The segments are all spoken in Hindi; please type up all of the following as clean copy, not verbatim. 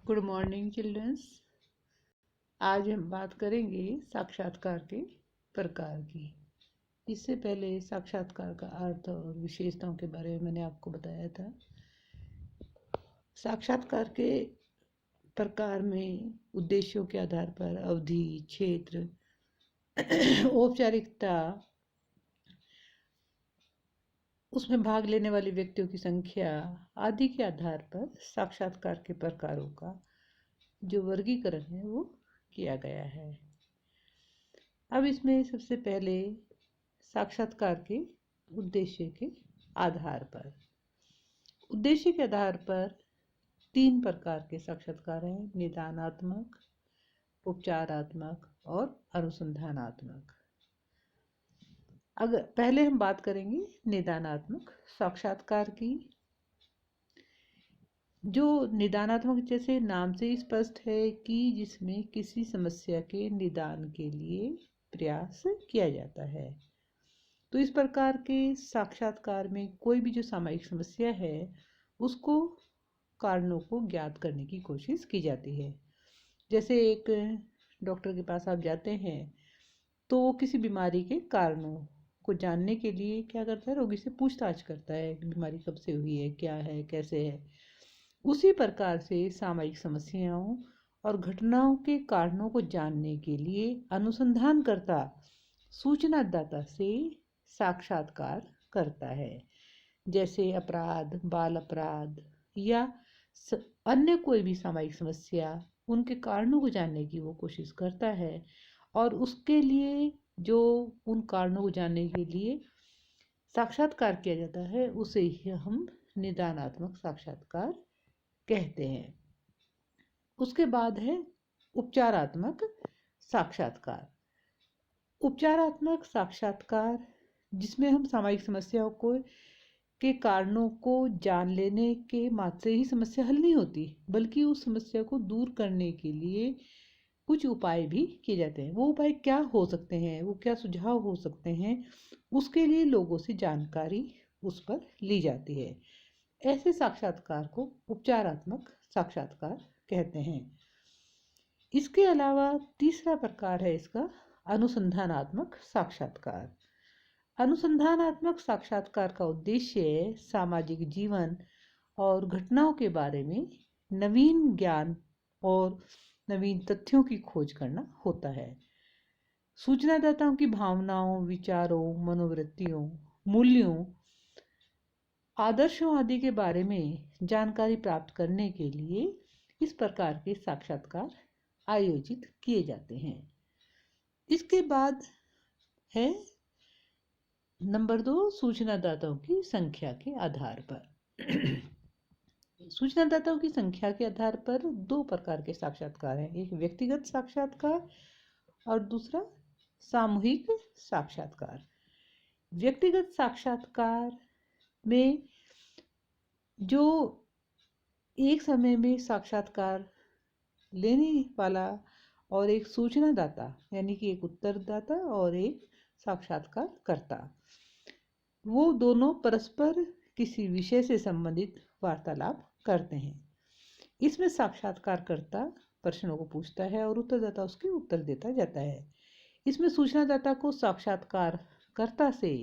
Good morning children's. आज हम बात करेंगे साक्षात्कार के प्रकार की। इससे पहले साक्षात्कार का अर्थ और विशेषताओं के बारे में मैंने आपको बताया था। साक्षात्कार के प्रकार में उद्देश्यों के आधार पर अवधि, क्षेत्र, औपचारिकता, उसमें भाग लेने वाले व्यक्तियों की संख्या आदि के आधार पर साक्षात्कार के प्रकारों का जो वर्गीकरण है वो किया गया है। अब इसमें सबसे पहले साक्षात्कार के उद्देश्य के आधार पर तीन प्रकार के साक्षात्कार हैं: निदानात्मक, उपचारात्मक और अनुसंधानात्मक। अगर पहले हम बात करेंगे निदानात्मक साक्षात्कार की। जो निदानात्मक जैसे नाम से स्पष्ट है कि जिसमें किसी समस्या के निदान के लिए प्रयास किया जाता है। तो इस प्रकार के साक्षात्कार में कोई भी जो सामायिक समस्या है उसको कारणों को ज्ञात करने की कोशिश की जाती है। जैसे एक डॉक्टर के पास आप जाते हैं तो वो किसी बीमारी के कारणों को जानने के लिए क्या करता है, रोगी से पूछताछ करता है कि बीमारी कब से हुई है, क्या है, कैसे है। उसी प्रकार से सामाजिक समस्याओं और घटनाओं के कारणों को जानने के लिए अनुसंधानकर्ता सूचनादाता से साक्षात्कार करता है। जैसे अपराध, बाल अपराध या अन्य कोई भी सामाजिक समस्या, उनके कारणों को जानने की वो कोशिश करता है और उसके लिए जो उन कारणों को जानने के लिए साक्षात्कार किया जाता है उसे ही हम निदानात्मक साक्षात्कार कहते हैं। उसके बाद है उपचारात्मक साक्षात्कार। उपचारात्मक साक्षात्कार जिसमें हम सामाजिक समस्याओं को के कारणों को जान लेने के मात्र से ही समस्या हल नहीं होती, बल्कि उस समस्या को दूर करने के लिए कुछ उपाय भी किए जाते हैं। वो उपाय क्या हो सकते हैं, वो क्या सुझाव हो सकते हैं, उसके लिए लोगों से जानकारी उस पर ली जाती है। ऐसे साक्षात्कार को उपचारात्मक साक्षात्कार कहते हैं। इसके अलावा तीसरा प्रकार है इसका अनुसंधानात्मक साक्षात्कार। अनुसंधानात्मक साक्षात्कार का उद्देश्य सामाजिक जीवन और घटनाओं के बारे में नवीन ज्ञान और नवीन तथ्यों की खोज करना होता है। सूचनादाताओं की भावनाओं, विचारों, मनोवृत्तियों, मूल्यों, आदर्शों आदि के बारे में जानकारी प्राप्त करने के लिए इस प्रकार के साक्षात्कार आयोजित किए जाते हैं। इसके बाद है नंबर 2, सूचनादाताओं की संख्या के आधार पर। सूचनादाताओं की संख्या के आधार पर दो प्रकार के साक्षात्कार हैं, एक व्यक्तिगत साक्षात्कार और दूसरा सामूहिक साक्षात्कार। व्यक्तिगत साक्षात्कार में जो एक समय में साक्षात्कार लेने वाला और एक सूचनादाता, यानी कि एक उत्तरदाता और एक साक्षात्कारकर्ता, वो दोनों परस्पर किसी विषय से संबंधित वार्तालाप करते हैं। इसमें साक्षात्कारकर्ता प्रश्नों को पूछता है और उत्तरदाता उसके उत्तर देता जाता है। इसमें सूचनादाता को साक्षात्कारकर्ता से,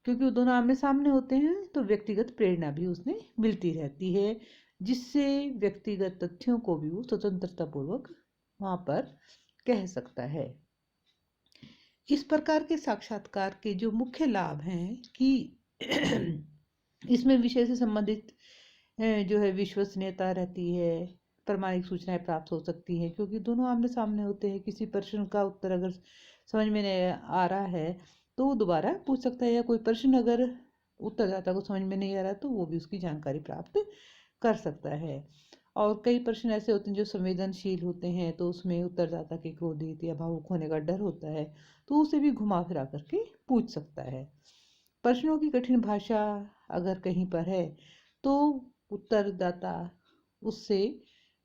क्योंकि वो दोनों आमने सामने होते हैं, तो व्यक्तिगत प्रेरणा भी उसने मिलती रहती है, जिससे व्यक्तिगत तथ्यों को भी वो स्वतंत्रतापूर्वक वहाँ पर कह सकता है। इस प्रकार के साक्षात्कार के जो मुख्य लाभ हैं कि इसमें विषय से संबंधित जो है विश्वसनीयता रहती है, प्रामाणिक सूचनाएं प्राप्त हो सकती हैं, क्योंकि दोनों आमने सामने होते हैं। किसी प्रश्न का उत्तर अगर समझ में नहीं आ रहा है तो वो दोबारा पूछ सकता है, या कोई प्रश्न अगर उत्तरदाता को समझ में नहीं आ रहा तो वो भी उसकी जानकारी प्राप्त कर सकता है। और कई प्रश्न ऐसे होते हैं जो संवेदनशील होते हैं, तो उसमें उत्तरदाता के क्रोधित या भावुक होने का डर होता है, तो उसे भी घुमा फिरा करके पूछ सकता है। प्रश्नों की कठिन भाषा अगर कहीं पर है तो उत्तरदाता उससे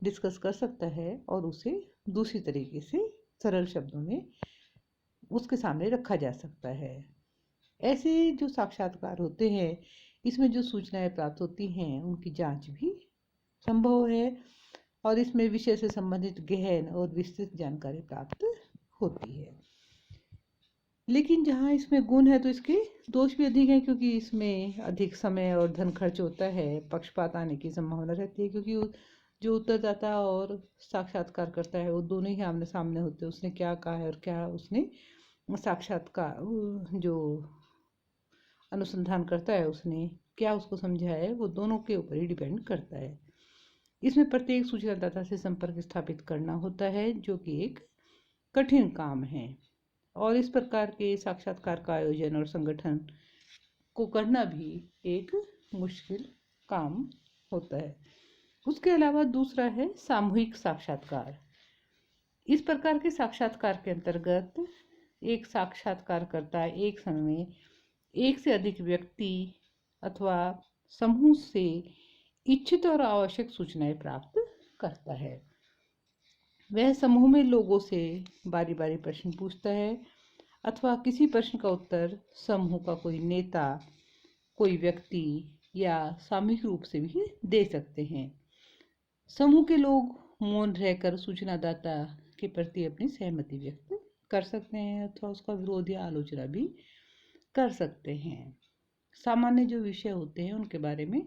डिस्कस कर सकता है और उसे दूसरी तरीके से सरल शब्दों में उसके सामने रखा जा सकता है। ऐसे जो साक्षात्कार होते हैं, इसमें जो सूचनाएं प्राप्त होती हैं उनकी जांच भी संभव है और इसमें विषय से संबंधित गहन और विस्तृत जानकारी प्राप्त होती है। लेकिन जहाँ इसमें गुण है तो इसके दोष भी अधिक हैं, क्योंकि इसमें अधिक समय और धन खर्च होता है, पक्षपात आने की संभावना रहती है, क्योंकि जो उत्तरदाता और साक्षात्कार करता है वो दोनों ही आमने सामने होते हैं। उसने क्या कहा है और क्या उसने साक्षात्कार जो अनुसंधान करता है उसने क्या उसको समझा है, वो दोनों के ऊपर ही डिपेंड करता है। इसमें प्रत्येक सूचनादाता से संपर्क स्थापित करना होता है, जो कि एक कठिन काम है, और इस प्रकार के साक्षात्कार का आयोजन और संगठन को करना भी एक मुश्किल काम होता है। उसके अलावा दूसरा है सामूहिक साक्षात्कार। इस प्रकार के साक्षात्कार के अंतर्गत एक साक्षात्कारकर्ता एक समय में एक से अधिक व्यक्ति अथवा समूह से इच्छित और आवश्यक सूचनाएं प्राप्त करता है। वह समूह में लोगों से बारी बारी प्रश्न पूछता है अथवा किसी प्रश्न का उत्तर समूह का कोई नेता, कोई व्यक्ति या सामूहिक रूप से भी दे सकते हैं। समूह के लोग मौन रहकर सूचनादाता के प्रति अपनी सहमति व्यक्त कर सकते हैं अथवा उसका विरोध या आलोचना भी कर सकते हैं। सामान्य जो विषय होते हैं उनके बारे में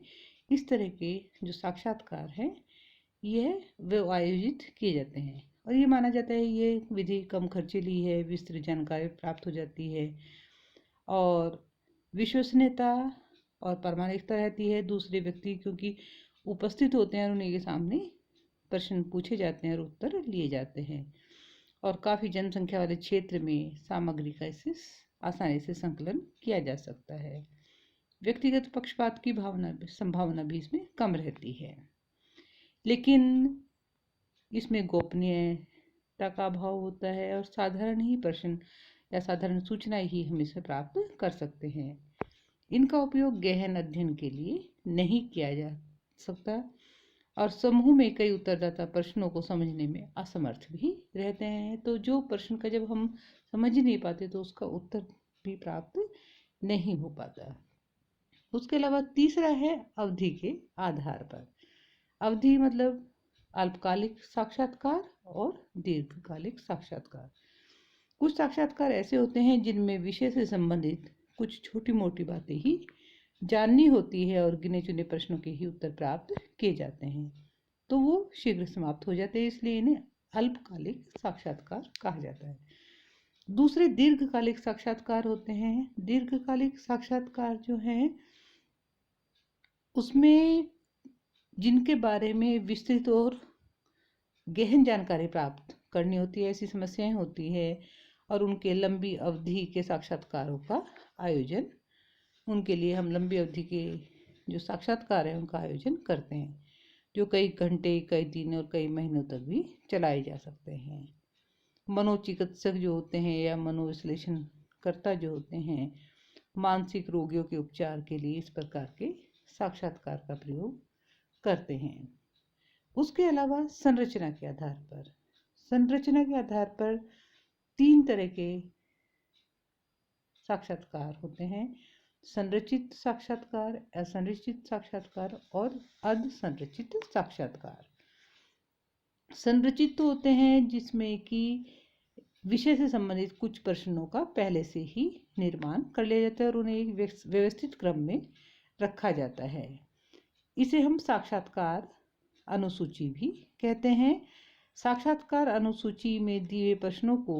इस तरह के जो साक्षात्कार हैं यह वे आयोजित किए जाते हैं, और ये माना जाता है ये विधि कम खर्चीली है, विस्तृत जानकारी प्राप्त हो जाती है और विश्वसनीयता और प्रामाणिकता रहती है। दूसरे व्यक्ति क्योंकि उपस्थित होते हैं और उन्हीं के सामने प्रश्न पूछे जाते हैं और उत्तर लिए जाते हैं, और काफ़ी जनसंख्या वाले क्षेत्र में सामग्री का इससे आसानी से संकलन किया जा सकता है। व्यक्तिगत पक्षपात की संभावना भी इसमें कम रहती है, लेकिन इसमें गोपनीयता का अभाव होता है और साधारण ही प्रश्न या साधारण सूचनाएं ही हम इसमें प्राप्त कर सकते हैं। इनका उपयोग गहन अध्ययन के लिए नहीं किया जा सकता, और समूह में कई उत्तरदाता प्रश्नों को समझने में असमर्थ भी रहते हैं। तो जो प्रश्न का जब हम समझ ही नहीं पाते तो उसका उत्तर भी प्राप्त नहीं हो पाता। उसके अलावा तीसरा है अवधि के आधार पर। अवधि मतलब अल्पकालिक साक्षात्कार और दीर्घकालिक साक्षात्कार। कुछ साक्षात्कार ऐसे होते हैं जिनमें विषय से संबंधित कुछ छोटी मोटी बातें ही जाननी होती है और गिने चुने प्रश्नों के ही उत्तर प्राप्त किए जाते हैं, तो वो शीघ्र समाप्त हो जाते हैं, इसलिए इन्हें अल्पकालिक साक्षात्कार कहा जाता है। दूसरे दीर्घकालिक साक्षात्कार होते हैं। दीर्घकालिक साक्षात्कार जो है उसमें जिनके बारे में विस्तृत और गहन जानकारी प्राप्त करनी होती है, ऐसी समस्याएं होती है, और उनके लंबी अवधि के साक्षात्कारों का आयोजन, उनके लिए हम लंबी अवधि के जो साक्षात्कार है उनका आयोजन करते हैं, जो कई घंटे, कई दिन और कई महीनों तक भी चलाए जा सकते हैं। मनोचिकित्सक जो होते हैं या मनोविश्लेषणकर्ता जो होते हैं, मानसिक रोगियों के उपचार के लिए इस प्रकार के साक्षात्कार का प्रयोग करते हैं। उसके अलावा संरचना के आधार पर 3 तरह के साक्षात्कार होते हैं: संरचित साक्षात्कार, असंरचित साक्षात्कार और अर्धसंरचित साक्षात्कार। संरचित तो होते हैं जिसमें कि विषय से संबंधित कुछ प्रश्नों का पहले से ही निर्माण कर लिया जाता है और उन्हें एक व्यवस्थित क्रम में रखा जाता है। इसे हम साक्षात्कार अनुसूची भी कहते हैं। साक्षात्कार अनुसूची में दिए हुए प्रश्नों को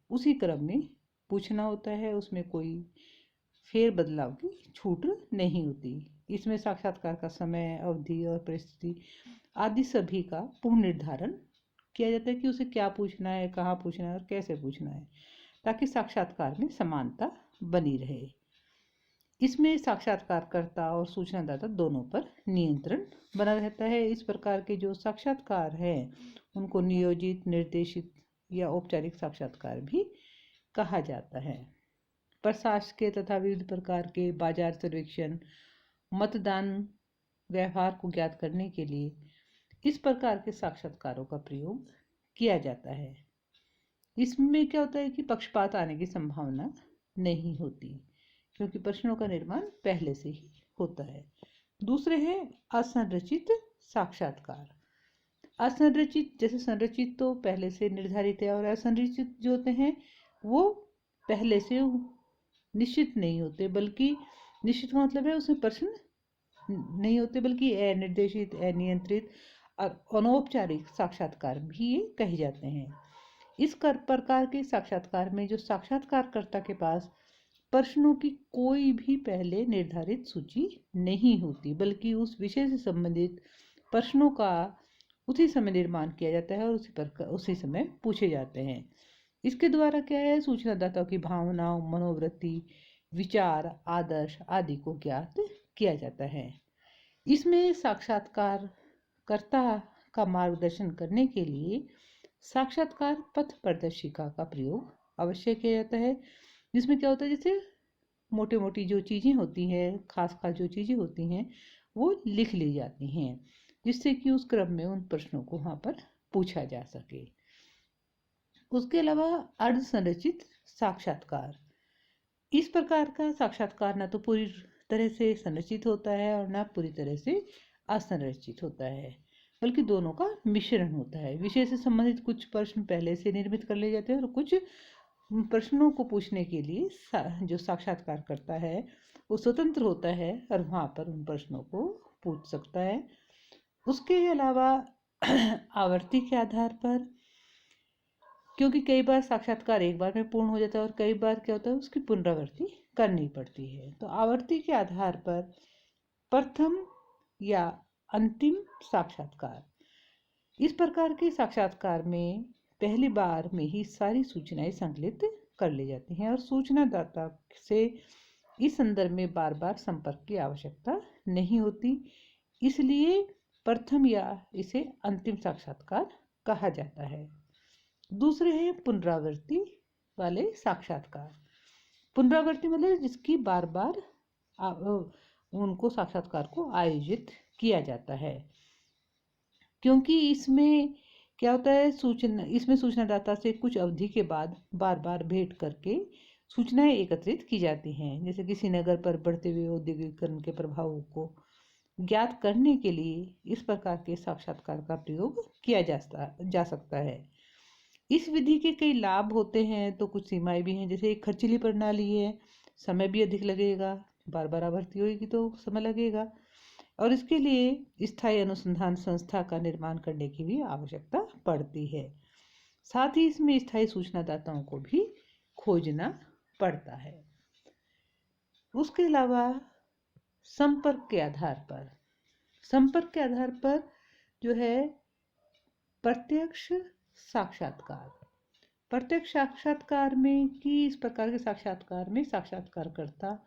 उसी क्रम में पूछना होता है, उसमें कोई फेर बदलाव की छूट नहीं होती। इसमें साक्षात्कार का समय, अवधि और परिस्थिति आदि सभी का पूर्ण निर्धारण किया जाता है कि उसे क्या पूछना है, कहाँ पूछना है और कैसे पूछना है, ताकि साक्षात्कार में समानता बनी रहे। इसमें साक्षात्कारकर्ता और सूचनादाता दोनों पर नियंत्रण बना रहता है। इस प्रकार के जो साक्षात्कार हैं उनको नियोजित, निर्देशित या औपचारिक साक्षात्कार भी कहा जाता है। प्रशासकीय तथा विविध प्रकार के बाजार सर्वेक्षण, मतदान व्यवहार को ज्ञात करने के लिए इस प्रकार के साक्षात्कारों का प्रयोग किया जाता है। इसमें क्या होता है कि पक्षपात आने की संभावना नहीं होती, क्योंकि प्रश्नों का निर्माण पहले से ही होता है। दूसरे हैं असंरचित साक्षात्कार। असंरचित, जैसे संरचित तो पहले से निर्धारित है, और असंरचित जो होते हैं वो पहले से निश्चित नहीं होते, बल्कि निश्चित का मतलब है उसमें प्रश्न नहीं होते, बल्कि अनिर्देशित, अनियंत्रित और अनौपचारिक साक्षात्कार भी ये कहे जाते हैं। इस प्रकार के साक्षात्कार में जो साक्षात्कारकर्ता के पास प्रश्नों की कोई भी पहले निर्धारित सूची नहीं होती, बल्कि उस विषय से संबंधित प्रश्नों का उसी समय निर्माण किया जाता है और उसी समय पूछे जाते हैं। इसके द्वारा क्या है, सूचनादाताओं की भावनाओं, मनोवृत्ति, विचार, आदर्श आदि को ज्ञात किया जाता है। इसमें साक्षात्कारकर्ता का मार्गदर्शन करने के लिए साक्षात्कार पथ प्रदर्शिका का प्रयोग अवश्य किया जाता है, जिसमें क्या होता है, जैसे मोटी मोटी जो चीज़ें होती हैं, खास खास जो चीज़ें होती हैं वो लिख ली जाती हैं, जिससे कि उस क्रम में उन प्रश्नों को वहाँ पर पूछा जा सके। उसके अलावा अर्ध संरचित साक्षात्कार, इस प्रकार का साक्षात्कार न तो पूरी तरह से संरचित होता है और न पूरी तरह से असंरचित होता है, बल्कि दोनों का मिश्रण होता है। विषय से संबंधित कुछ प्रश्न पहले से निर्मित कर लिए जाते हैं और कुछ प्रश्नों को पूछने के लिए जो साक्षात्कार करता है वो स्वतंत्र होता है और वहाँ पर उन प्रश्नों को पूछ सकता है। उसके अलावा आवर्ती के आधार पर, क्योंकि कई बार साक्षात्कार एक बार में पूर्ण हो जाता है और कई बार क्या होता है उसकी पुनरावृत्ति करनी पड़ती है, तो आवर्ती के आधार पर प्रथम या अंतिम साक्षात्कार, इस प्रकार के साक्षात्कार में पहली बार में ही सारी सूचनाएं संकलित कर ली जाती हैं और सूचनादाता से इस संदर्भ में बार बार संपर्क की आवश्यकता नहीं होती, इसलिए प्रथम या इसे अंतिम साक्षात्कार कहा जाता है। दूसरे हैं पुनरावृत्ति वाले साक्षात्कार। पुनरावृत्ति मतलब जिसकी बार बार उनको साक्षात्कार को आयोजित किया जाता है, क्योंकि इसमें क्या होता है, इसमें सूचनादाता से कुछ अवधि के बाद बार बार भेंट करके सूचनाएं एकत्रित की जाती हैं। जैसे किसी नगर पर बढ़ते हुए औद्योगिकरण के प्रभावों को ज्ञात करने के लिए इस प्रकार के साक्षात्कार का प्रयोग किया जा सकता है। इस विधि के कई लाभ होते हैं तो कुछ सीमाएं भी हैं, जैसे एक खर्चीली प्रणाली है, समय भी अधिक लगेगा, बार बार आवर्ती होगी तो समय लगेगा, और इसके लिए स्थायी अनुसंधान संस्था का निर्माण करने की भी आवश्यकता पड़ती है। साथ ही इसमें स्थायी सूचनादाताओं को भी खोजना पड़ता है। उसके अलावा संपर्क के आधार पर जो है प्रत्यक्ष साक्षात्कार में कि इस प्रकार के साक्षात्कार में साक्षात्कारकर्ता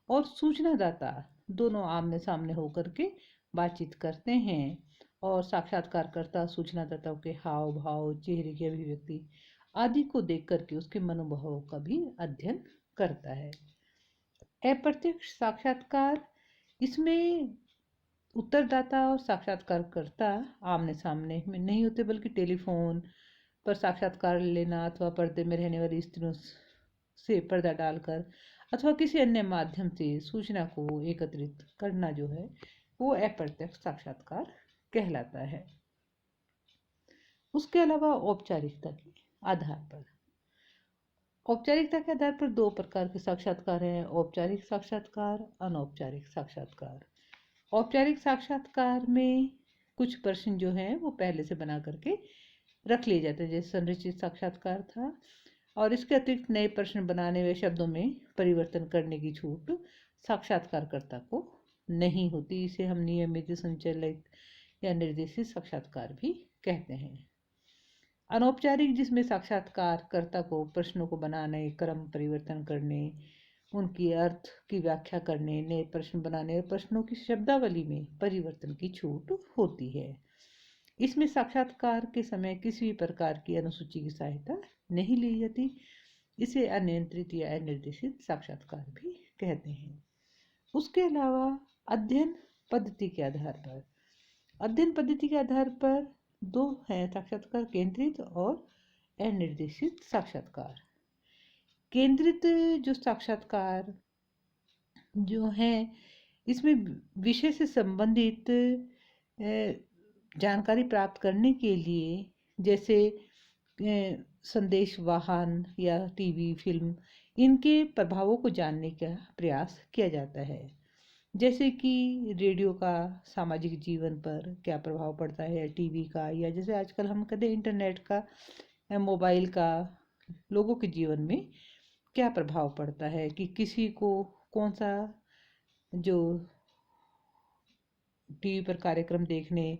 और सूचनादाता दोनों आमने सामने होकर के बातचीत करते हैं और साक्षात्कारकर्ता सूचनादाताओं के हाव भाव, चेहरे की अभिव्यक्ति आदि को देख करके उसके मनोभावों का भी अध्ययन करता है। अप्रत्यक्ष साक्षात्कार, इसमें उत्तरदाता और साक्षात्कारकर्ता आमने सामने में नहीं होते, बल्कि टेलीफोन पर साक्षात्कार लेना अथवा पर्दे में रहने वाली स्त्रियों से पर्दा डालकर अथवा किसी अन्य माध्यम से सूचना को एकत्रित करना जो है वो अप्रत्यक्ष साक्षात्कार कहलाता है। उसके अलावा औपचारिकता के आधार पर दो प्रकार के साक्षात्कार हैं, औपचारिक साक्षात्कार, अनौपचारिक साक्षात्कार। औपचारिक साक्षात्कार में कुछ प्रश्न जो हैं वो पहले से बना करके रख लिए जाते हैं, जैसे संरचित साक्षात्कार था, और इसके अतिरिक्त नए प्रश्न बनाने व शब्दों में परिवर्तन करने की छूट साक्षात्कारकर्ता को नहीं होती। इसे हम नियमित, संचालित या निर्देशित साक्षात्कार भी कहते हैं। अनौपचारिक, जिसमें साक्षात्कारकर्ता को प्रश्नों को बनाने, क्रम परिवर्तन करने, उनकी अर्थ की व्याख्या करने, नए प्रश्न बनाने और प्रश्नों की शब्दावली में परिवर्तन की छूट होती है। इसमें साक्षात्कार के समय किसी भी प्रकार की अनुसूची की सहायता नहीं ली जाती। इसे अनियंत्रित या अनिर्देशित साक्षात्कार भी कहते हैं। उसके अलावा अध्ययन पद्धति के आधार पर दो हैं साक्षात्कार, केंद्रित और अनिर्देशित साक्षात्कार। केंद्रित जो साक्षात्कार जो है, इसमें विषय से संबंधित जानकारी प्राप्त करने के लिए, जैसे संदेश वाहन या टीवी, फिल्म, इनके प्रभावों को जानने का प्रयास किया जाता है। जैसे कि रेडियो का सामाजिक जीवन पर क्या प्रभाव पड़ता है, टीवी का, या जैसे आजकल हम कहते हैं इंटरनेट का या मोबाइल का लोगों के जीवन में क्या प्रभाव पड़ता है, कि किसी को कौन सा जो टीवी पर कार्यक्रम देखने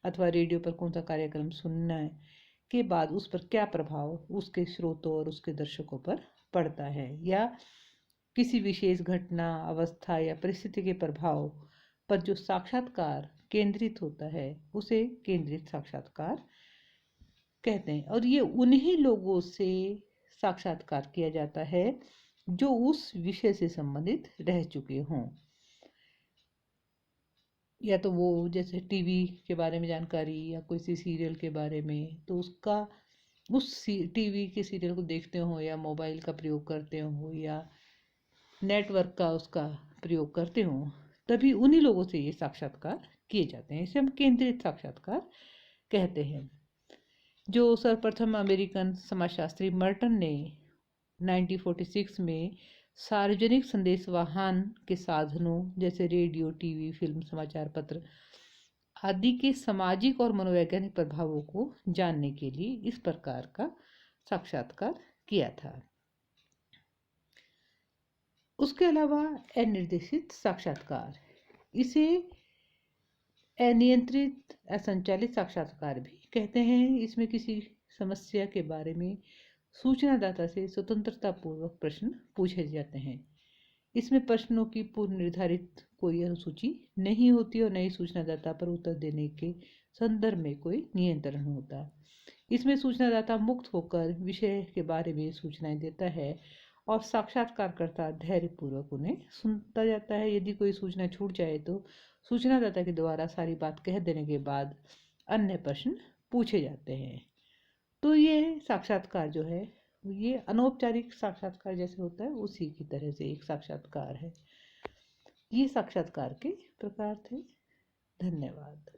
अथवा रेडियो पर कौन सा कार्यक्रम सुनने के बाद उस पर क्या प्रभाव उसके स्रोतों और उसके दर्शकों पर पड़ता है, या किसी विशेष घटना, अवस्था या परिस्थिति के प्रभाव पर जो साक्षात्कार केंद्रित होता है उसे केंद्रित साक्षात्कार कहते हैं। और ये उन्हीं लोगों से साक्षात्कार किया जाता है जो उस विषय से संबंधित रह चुके हों, या तो वो जैसे टीवी के बारे में जानकारी या किसी सीरियल के बारे में, तो उसका उस टीवी के सीरियल को देखते हो या मोबाइल का प्रयोग करते हो या नेटवर्क का उसका प्रयोग करते हो, तभी उन्हीं लोगों से ये साक्षात्कार किए जाते हैं। इसे हम केंद्रित साक्षात्कार कहते हैं। जो सर्वप्रथम अमेरिकन समाजशास्त्री मर्टन ने 1946 में सार्वजनिक संदेशवाहन के साधनों जैसे रेडियो, टीवी, फिल्म, समाचार पत्र आदि के सामाजिक और मनोवैज्ञानिक प्रभावों को जानने के लिए इस प्रकार का साक्षात्कार किया था। उसके अलावा अनिर्देशित साक्षात्कार, इसे अनियंत्रित असंचालित साक्षात्कार भी कहते हैं। इसमें किसी समस्या के बारे में सूचनादाता से स्वतंत्रता पूर्वक प्रश्न पूछे जाते हैं। इसमें प्रश्नों की पूर्व निर्धारित कोई अनुसूची नहीं होती और नई सूचनादाता पर उत्तर देने के संदर्भ में कोई नियंत्रण होता। इसमें सूचनादाता मुक्त होकर विषय के बारे में सूचनाएं देता है और साक्षात्कारकर्ता धैर्यपूर्वक उन्हें सुनता जाता है। यदि कोई सूचना छूट जाए तो सूचनादाता के द्वारा सारी बात कह देने के बाद अन्य प्रश्न पूछे जाते हैं। तो ये साक्षात्कार जो है ये अनौपचारिक साक्षात्कार जैसे होता है उसी की तरह से एक साक्षात्कार है। ये साक्षात्कार के प्रकार थे। धन्यवाद।